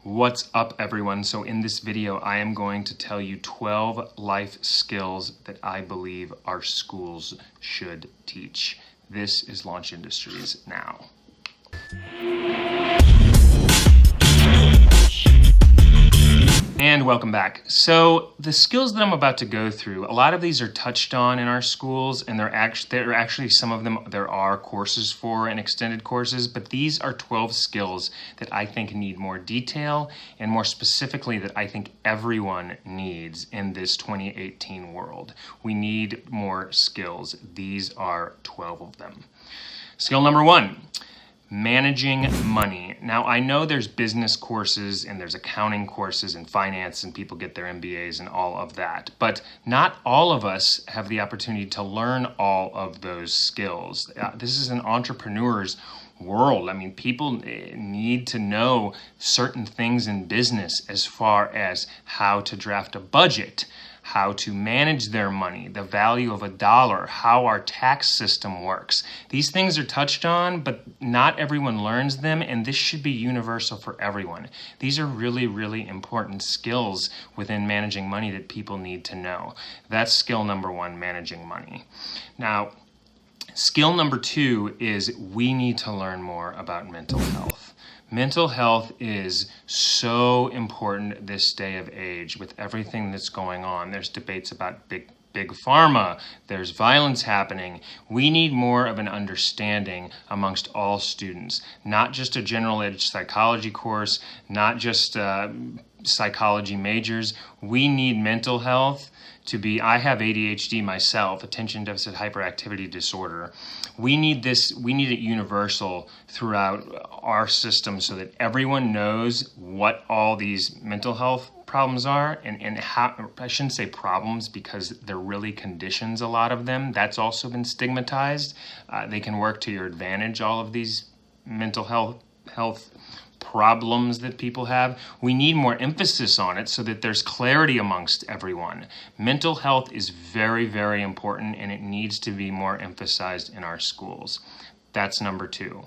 What's up, everyone? So in this video, I am going to tell you 12 life skills that I believe our schools should teach. This is Launch Industries Now. And welcome back. So the skills that I'm about to go through, a lot of these are touched on in our schools, and there are actually some of them there are courses for and extended courses, but these are 12 skills that I think need more detail, and more specifically that I think everyone needs in this 2018 world. We need more skills. These are 12 of them. Skill number 1. Managing money. Now, I know there's business courses and there's accounting courses and finance, and people get their MBAs and all of that, but not all of us have the opportunity to learn all of those skills. This is an entrepreneur's world. I mean, people need to know certain things in business as far as how to draft a budget, how to manage their money, the value of a dollar, how our tax system works. These things are touched on, but not everyone learns them, and this should be universal for everyone. These are really, really important skills within managing money that people need to know. That's skill number 1, managing money. Now, skill number 2 is we need to learn more about mental health. Mental health is so important this day of age with everything that's going on. There's debates about big pharma, there's violence happening. We need more of an understanding amongst all students, not just a general ed psychology course, not just psychology majors. We need mental health to be, I have ADHD myself, attention deficit hyperactivity disorder. We need it universal throughout our system so that everyone knows what all these mental health problems are and how, I shouldn't say problems because they're really conditions, a lot of them. That's also been stigmatized. They can work to your advantage, all of these mental health problems that people have. We need more emphasis on it so that there's clarity amongst everyone. Mental health is very, very important, and it needs to be more emphasized in our schools. That's number 2.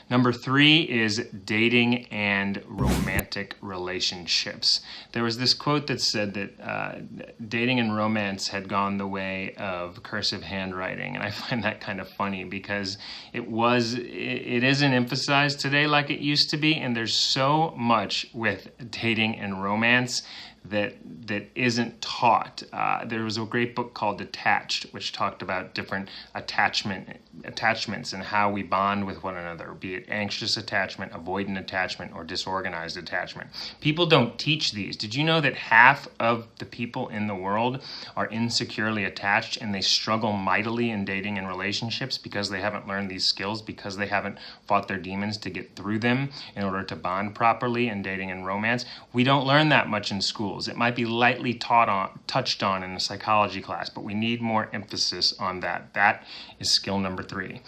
Number 3 is dating and romantic relationships. There was this quote that said that dating and romance had gone the way of cursive handwriting, and I find that kind of funny because it isn't emphasized today like it used to be, and there's so much with dating and romance that isn't taught. There was a great book called Detached, which talked about different attachments and how we bond with one another, be it anxious attachment, avoidant attachment, or disorganized attachment. People don't teach these. Did you know that half of the people in the world are insecurely attached, and they struggle mightily in dating and relationships because they haven't learned these skills, because they haven't fought their demons to get through them in order to bond properly in dating and romance? We don't learn that much in school. It might be lightly touched on in a psychology class, but we need more emphasis on that. That is skill number 3.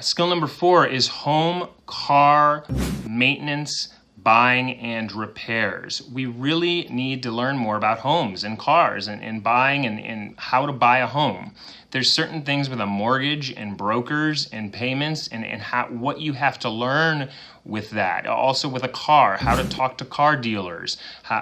Skill number 4 is home, car, maintenance, buying, and repairs. We really need to learn more about homes and cars and buying and how to buy a home. There's certain things with a mortgage and brokers and payments and what you have to learn with that. Also with a car, how to talk to car dealers,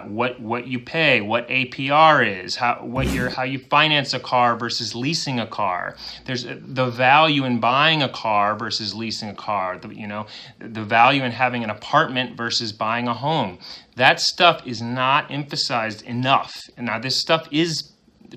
what you pay, what APR is, how you finance a car versus leasing a car. There's the value in buying a car versus leasing a car. The value in having an apartment versus buying a home. That stuff is not emphasized enough. Now, this stuff is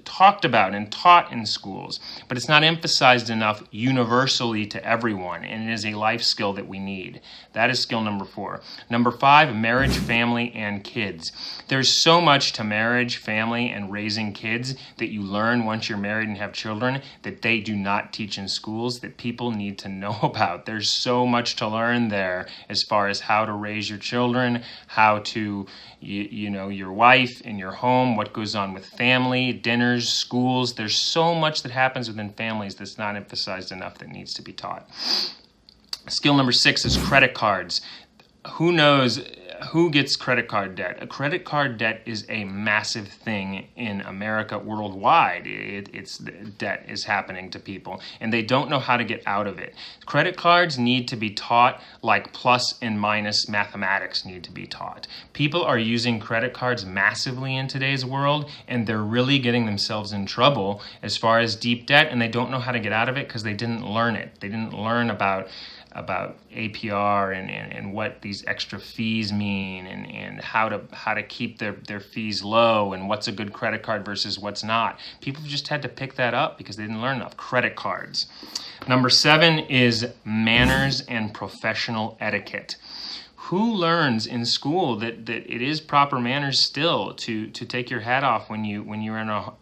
talked about and taught in schools, but it's not emphasized enough universally to everyone, and it is a life skill that we need. That is skill number 4. Number 5, marriage, family, and kids. There's so much to marriage, family, and raising kids that you learn once you're married and have children that they do not teach in schools that people need to know about. There's so much to learn there as far as how to raise your children, how to, your wife in your home, what goes on with family, dinners, schools. There's so much that happens within families that's not emphasized enough that needs to be taught. Skill number 6 is credit cards. Who knows who gets credit card debt? A credit card debt is a massive thing in America, worldwide. It's debt is happening to people, and they don't know how to get out of it. Credit cards need to be taught like plus and minus mathematics need to be taught. People are using credit cards massively in today's world, and they're really getting themselves in trouble as far as deep debt, and they don't know how to get out of it because they didn't learn it. They didn't learn about APR and what these extra fees mean and how to keep their fees low and what's a good credit card versus what's not. People just had to pick that up because they didn't learn enough. Credit cards. Number 7 is manners and professional etiquette. Who learns in school that it is proper manners still to take your hat off when you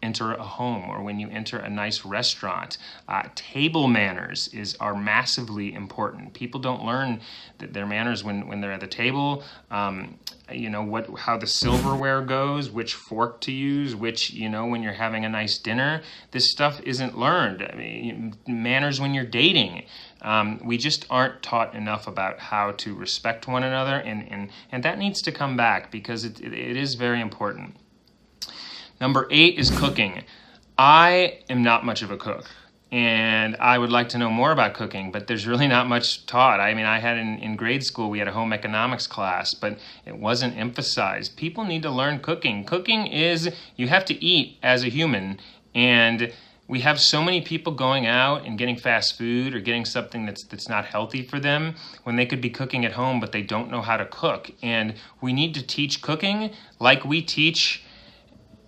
enter a home or when you enter a nice restaurant? Table manners are massively important. People don't learn their manners when they're at the table. How the silverware goes, which fork to use, when you're having a nice dinner. This stuff isn't learned. I mean, manners when you're dating. We just aren't taught enough about how to respect one another, and that needs to come back because it is very important. Number 8 is cooking. I am not much of a cook, and I would like to know more about cooking, but there's really not much taught. I mean, I had in grade school, we had a home economics class, but it wasn't emphasized. People need to learn cooking. Cooking is, you have to eat as a human, and we have so many people going out and getting fast food or getting something that's not healthy for them when they could be cooking at home, but they don't know how to cook. And we need to teach cooking like we teach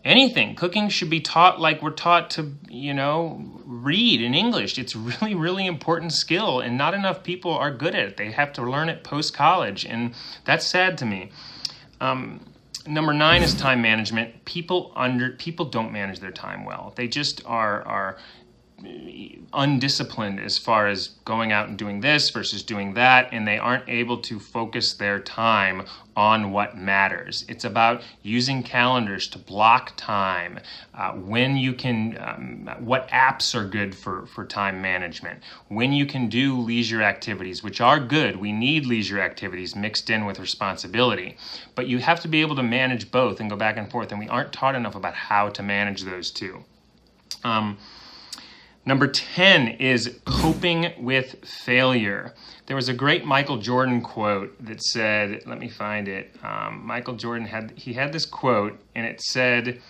anything. Cooking should be taught like we're taught to, read in English. It's really, really important skill, and not enough people are good at it. They have to learn it post-college, and that's sad to me. Number 9 is time management. People don't manage their time well. They just are undisciplined as far as going out and doing this versus doing that, and they aren't able to focus their time on what matters. It's about using calendars to block time, when you can, what apps are good for time management, when you can do leisure activities, which are good. We need leisure activities mixed in with responsibility, but you have to be able to manage both and go back and forth, and we aren't taught enough about how to manage those two. Number 10 is coping with failure. There was a great Michael Jordan quote that said, let me find it. Michael Jordan had this quote, and it said,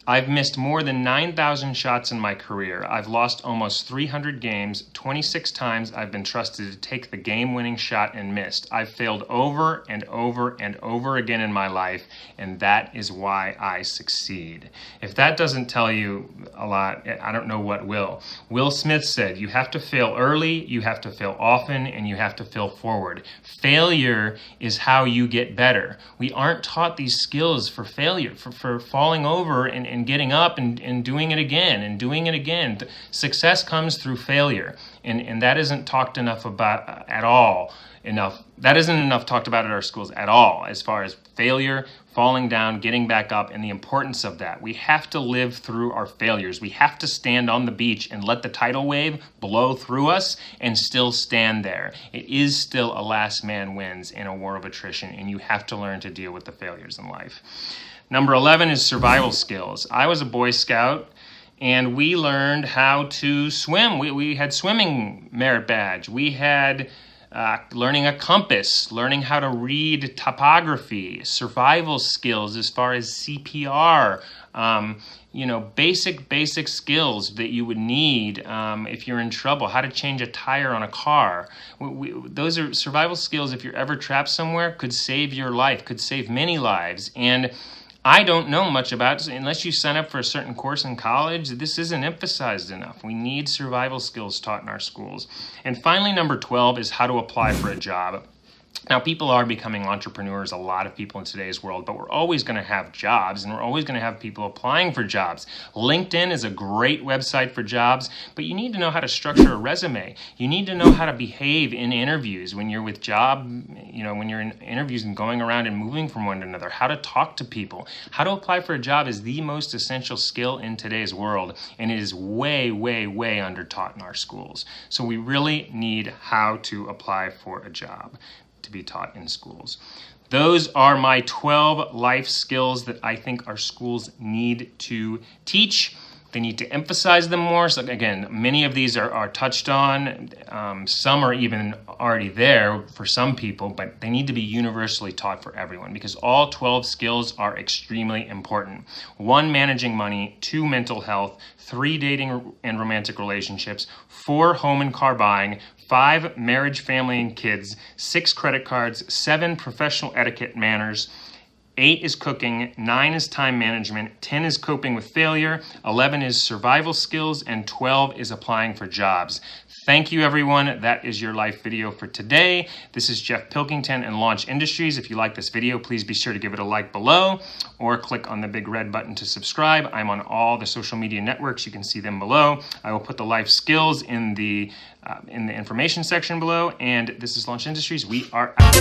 "I've missed more than 9,000 shots in my career. I've lost almost 300 games. 26 times I've been trusted to take the game-winning shot and missed. I've failed over and over and over again in my life, and that is why I succeed." If that doesn't tell you a lot, I don't know what will. Will Smith said, you have to fail early, you have to fail often, and you have to fail forward. Failure is how you get better. We aren't taught these skills for failure, for falling over and getting up and doing it again and doing it again. Success comes through failure, and that isn't talked enough about at all. That isn't enough talked about at our schools at all, as far as failure, falling down, getting back up, and the importance of that. We have to live through our failures. We have to stand on the beach and let the tidal wave blow through us and still stand there. It is still a last man wins in a war of attrition, and you have to learn to deal with the failures in life. Number 11 is survival skills. I was a Boy Scout, and we learned how to swim. We had swimming merit badge. We had learning a compass, learning how to read topography, survival skills as far as CPR, basic skills that you would need if you're in trouble, how to change a tire on a car. Those are survival skills. If you're ever trapped somewhere, could save your life, could save many lives. And I don't know much about it. Unless you sign up for a certain course in college, this isn't emphasized enough. We need survival skills taught in our schools. And finally, number 12 is how to apply for a job. Now, people are becoming entrepreneurs, a lot of people in today's world, but we're always going to have jobs, and we're always going to have people applying for jobs. LinkedIn is a great website for jobs, but you need to know how to structure a resume. You need to know how to behave in interviews when you're with when you're in interviews and going around and moving from one to another, how to talk to people. How to apply for a job is the most essential skill in today's world, and it is way, way, way under taught in our schools. So we really need how to apply for a job to be taught in schools. Those are my 12 life skills that I think our schools need to teach. They need to emphasize them more. So again, many of these are touched on. Some are even already there for some people, but they need to be universally taught for everyone because all 12 skills are extremely important. 1, managing money. 2, mental health. 3, dating and romantic relationships. 4, home and car buying. 5, marriage, family, and kids. 6, credit cards. 7, professional etiquette manners. 8 is cooking, 9 is time management, 10 is coping with failure, 11 is survival skills, and 12 is applying for jobs. Thank you, everyone. That is your life video for today. This is Jeff Pilkington and Launch Industries. If you like this video, please be sure to give it a like below or click on the big red button to subscribe. I'm on all the social media networks. You can see them below. I will put the life skills in the information section below. And this is Launch Industries. We are out.